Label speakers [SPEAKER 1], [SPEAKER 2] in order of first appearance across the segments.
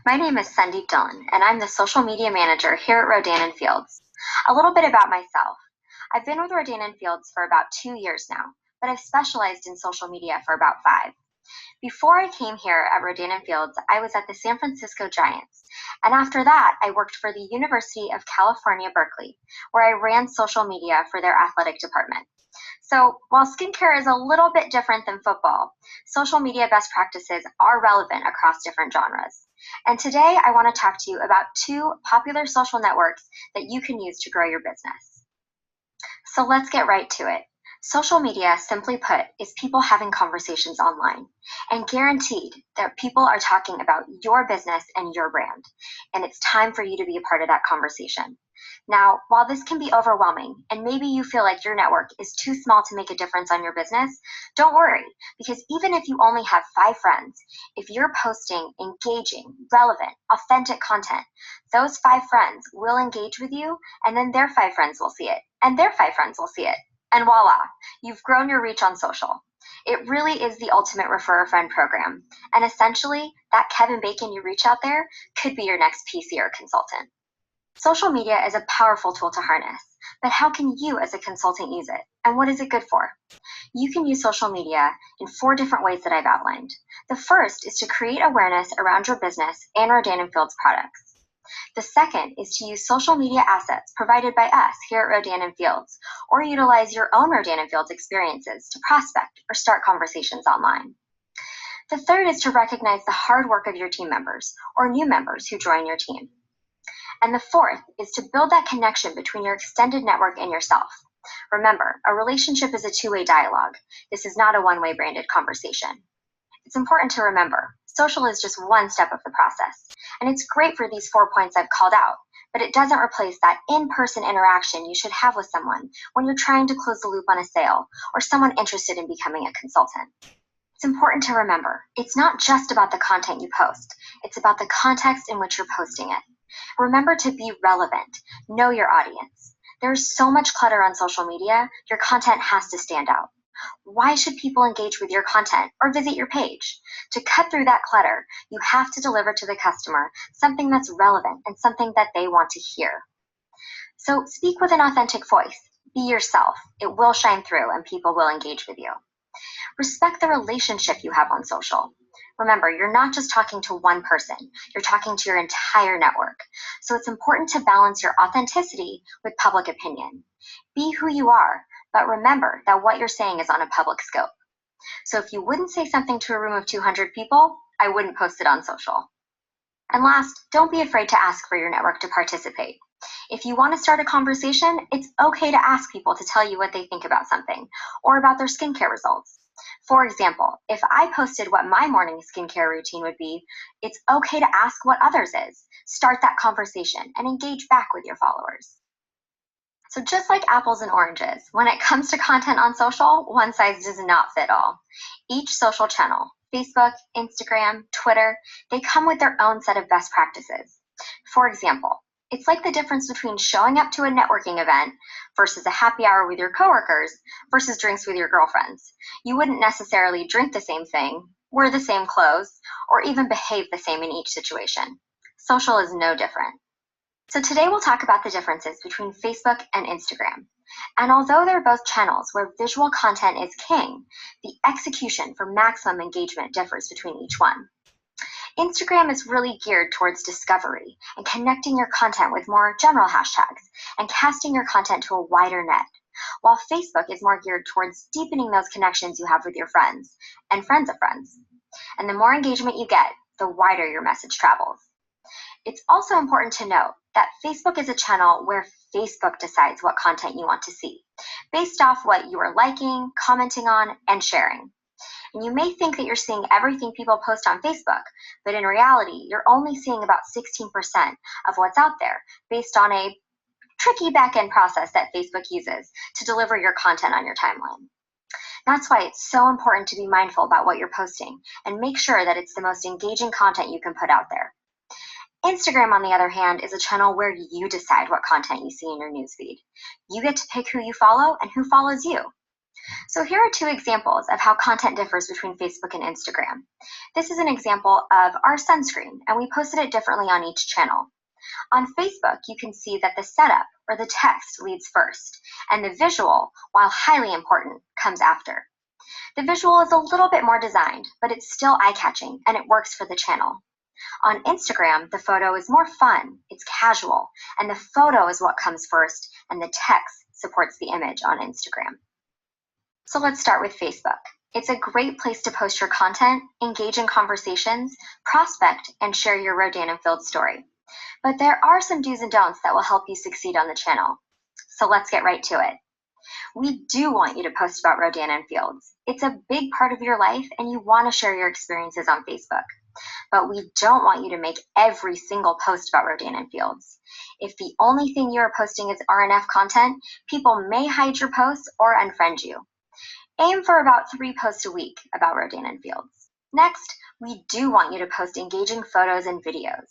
[SPEAKER 1] My name is Sandeep Dillon, and I'm the social media manager here at RODAN & Fields. A little bit about myself. I've been with RODAN & Fields for about 2 years now, but I've specialized in social media for about 5. Before I came here at RODAN & Fields, I was at the San Francisco Giants, and after that, I worked for the University of California, Berkeley, where I ran social media for their athletic department. So while skincare is a little bit different than football, social media best practices are relevant across different genres. And today I want to talk to you about 2 popular social networks that you can use to grow your business. So let's get right to it. Social media, simply put, is people having conversations online, and guaranteed that people are talking about your business and your brand, and it's time for you to be a part of that conversation. Now, while this can be overwhelming, and maybe you feel like your network is too small to make a difference on your business, don't worry, because even if you only have 5 friends, if you're posting engaging, relevant, authentic content, those 5 friends will engage with you, and then their 5 friends will see it, and their 5 friends will see it. And voila, you've grown your reach on social. It really is the ultimate refer a friend program. And essentially, that Kevin Bacon you reach out there could be your next PC or consultant. Social media is a powerful tool to harness, but how can you as a consultant use it? And what is it good for? You can use social media in 4 different ways that I've outlined. The first is to create awareness around your business and RODAN & Fields products. The second is to use social media assets provided by us here at RODAN & Fields, or utilize your own RODAN & Fields experiences to prospect or start conversations online. The third is to recognize the hard work of your team members or new members who join your team. And the fourth is to build that connection between your extended network and yourself. Remember, a relationship is a 2-way dialogue. This is not a one-way branded conversation. It's important to remember, social is just one step of the process, and it's great for these 4 points I've called out, but it doesn't replace that in-person interaction you should have with someone when you're trying to close the loop on a sale or someone interested in becoming a consultant. It's important to remember, it's not just about the content you post, it's about the context in which you're posting it. Remember to be relevant, know your audience. There's so much clutter on social media, your content has to stand out. Why should people engage with your content or visit your page? To cut through that clutter, you have to deliver to the customer something that's relevant and something that they want to hear. So speak with an authentic voice. Be yourself. It will shine through and people will engage with you. Respect the relationship you have on social. Remember, you're not just talking to one person, you're talking to your entire network. So it's important to balance your authenticity with public opinion. Be who you are, but remember that what you're saying is on a public scope. So if you wouldn't say something to a room of 200 people, I wouldn't post it on social. And last, don't be afraid to ask for your network to participate. If you want to start a conversation, it's okay to ask people to tell you what they think about something or about their skincare results. For example, if I posted what my morning skincare routine would be, it's okay to ask what others is. Start that conversation and engage back with your followers. So just like apples and oranges, when it comes to content on social, one size does not fit all. Each social channel, Facebook, Instagram, Twitter, they come with their own set of best practices. For example, it's like the difference between showing up to a networking event versus a happy hour with your coworkers versus drinks with your girlfriends. You wouldn't necessarily drink the same thing, wear the same clothes, or even behave the same in each situation. Social is no different. So today we'll talk about the differences between Facebook and Instagram. And although they're both channels where visual content is king, the execution for maximum engagement differs between each one. Instagram is really geared towards discovery and connecting your content with more general hashtags and casting your content to a wider net, while Facebook is more geared towards deepening those connections you have with your friends and friends of friends. And the more engagement you get, the wider your message travels. It's also important to note that Facebook is a channel where Facebook decides what content you want to see, based off what you are liking, commenting on, and sharing. And you may think that you're seeing everything people post on Facebook, but in reality, you're only seeing about 16% of what's out there, based on a tricky back-end process that Facebook uses to deliver your content on your timeline. That's why it's so important to be mindful about what you're posting and make sure that it's the most engaging content you can put out there. Instagram, on the other hand, is a channel where you decide what content you see in your newsfeed. You get to pick who you follow and who follows you. So here are two examples of how content differs between Facebook and Instagram. This is an example of our sunscreen, and we posted it differently on each channel. On Facebook, you can see that the setup or the text leads first, and the visual, while highly important, comes after. The visual is a little bit more designed, but it's still eye-catching and it works for the channel. On Instagram, the photo is more fun, it's casual, and the photo is what comes first, and the text supports the image on Instagram. So let's start with Facebook. It's a great place to post your content, engage in conversations, prospect, and share your Rodan and Fields story. But there are some do's and don'ts that will help you succeed on the channel. So let's get right to it. We do want you to post about Rodan and Fields. It's a big part of your life and you want to share your experiences on Facebook. But we don't want you to make every single post about Rodan and Fields. If the only thing you are posting is RNF content, people may hide your posts or unfriend you. Aim for about 3 posts a week about Rodan and Fields. Next, we do want you to post engaging photos and videos.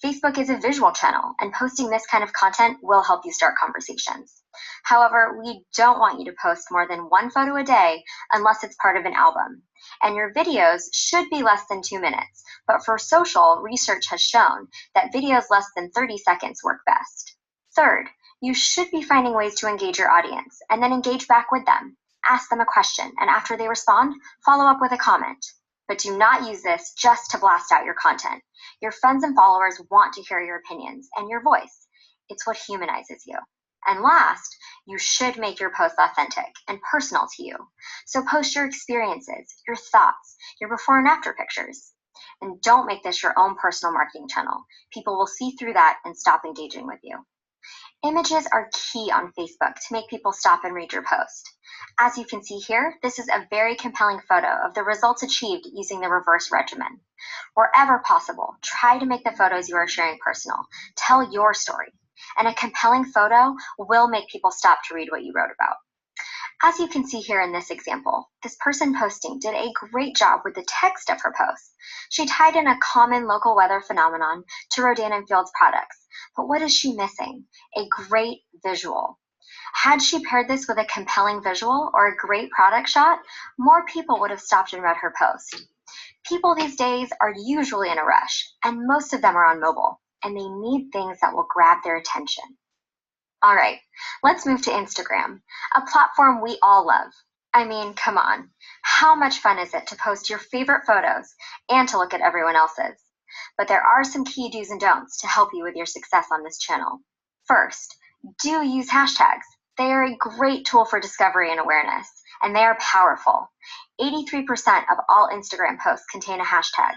[SPEAKER 1] Facebook is a visual channel, and posting this kind of content will help you start conversations. However, we don't want you to post more than 1 photo a day unless it's part of an album. And your videos should be less than 2 minutes, but for social, research has shown that videos less than 30 seconds work best. Third, you should be finding ways to engage your audience, and then engage back with them. Ask them a question, and after they respond, follow up with a comment. But do not use this just to blast out your content. Your friends and followers want to hear your opinions and your voice. It's what humanizes you. And last, you should make your posts authentic and personal to you. So post your experiences, your thoughts, your before and after pictures. And don't make this your own personal marketing channel. People will see through that and stop engaging with you. Images are key on Facebook to make people stop and read your post. As you can see here, this is a very compelling photo of the results achieved using the reverse regimen. Wherever possible, try to make the photos you are sharing personal. Tell your story. And a compelling photo will make people stop to read what you wrote about. As you can see here in this example, this person posting did a great job with the text of her post. She tied in a common local weather phenomenon to Rodan and Fields products. But what is she missing? A great visual. Had she paired this with a compelling visual or a great product shot, more people would have stopped and read her post. People these days are usually in a rush, and most of them are on mobile, and they need things that will grab their attention. All right, let's move to Instagram, a platform we all love. I mean, come on, how much fun is it to post your favorite photos and to look at everyone else's? But there are some key do's and don'ts to help you with your success on this channel. First, do use hashtags. They are a great tool for discovery and awareness, and they are powerful. 83% of all Instagram posts contain a hashtag,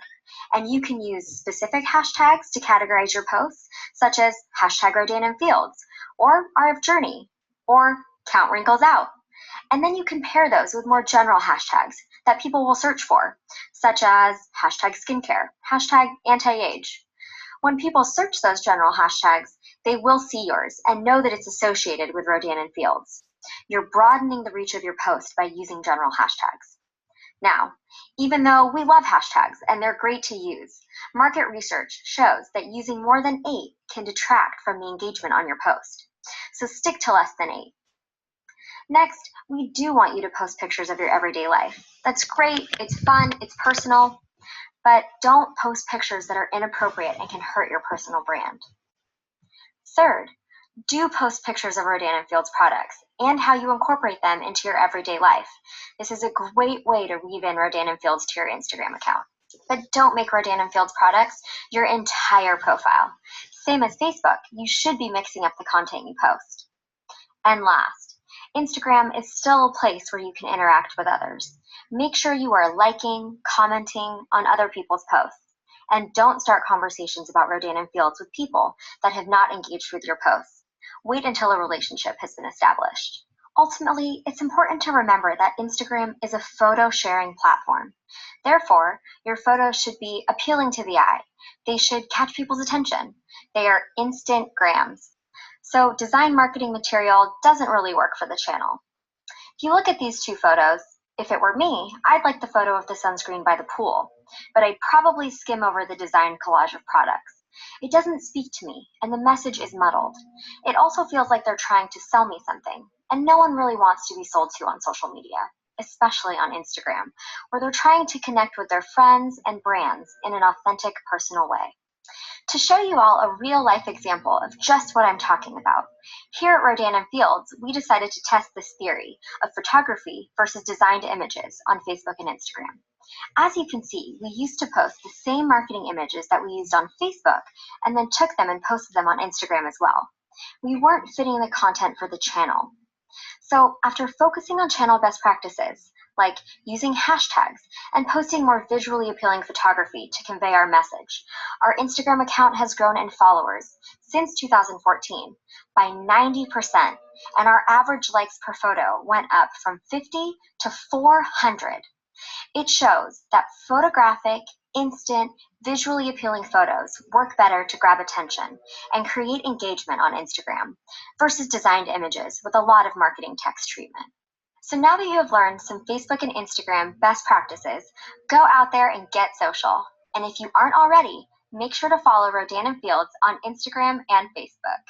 [SPEAKER 1] and you can use specific hashtags to categorize your posts, such as hashtag Rodan and Fields, or RF Journey, or Count Wrinkles Out. And then you can pair those with more general hashtags that people will search for, such as hashtag skincare, hashtag anti-age. When people search those general hashtags, they will see yours and know that it's associated with Rodan and Fields. You're broadening the reach of your post by using general hashtags. Now, even though we love hashtags and they're great to use, market research shows that using more than 8 can detract from the engagement on your post. So stick to less than 8. Next, we do want you to post pictures of your everyday life. That's great, it's fun, it's personal, but don't post pictures that are inappropriate and can hurt your personal brand. Third, do post pictures of Rodan and Fields products and how you incorporate them into your everyday life. This is a great way to weave in Rodan and Fields to your Instagram account. But don't make Rodan and Fields products your entire profile. Same as Facebook, you should be mixing up the content you post. And last, Instagram is still a place where you can interact with others. Make sure you are liking, commenting on other people's posts. And don't start conversations about Rodan and Fields with people that have not engaged with your posts. Wait until a relationship has been established. Ultimately, it's important to remember that Instagram is a photo sharing platform. Therefore, your photos should be appealing to the eye. They should catch people's attention. They are instant grams. So design marketing material doesn't really work for the channel. If you look at these two photos, if it were me, I'd like the photo of the sunscreen by the pool, but I'd probably skim over the design collage of products. It doesn't speak to me, and the message is muddled. It also feels like they're trying to sell me something, and no one really wants to be sold to on social media, especially on Instagram, where they're trying to connect with their friends and brands in an authentic, personal way. To show you all a real-life example of just what I'm talking about, here at Rodan and Fields, we decided to test this theory of photography versus designed images on Facebook and Instagram. As you can see, we used to post the same marketing images that we used on Facebook and then took them and posted them on Instagram as well. We weren't fitting the content for the channel. So after focusing on channel best practices, like using hashtags and posting more visually appealing photography to convey our message, our Instagram account has grown in followers since 2014 by 90%, and our average likes per photo went up from 50 to 400. It shows that photographic, instant, visually appealing photos work better to grab attention and create engagement on Instagram versus designed images with a lot of marketing text treatment. So now that you have learned some Facebook and Instagram best practices, go out there and get social. And if you aren't already, make sure to follow Rodan and Fields on Instagram and Facebook.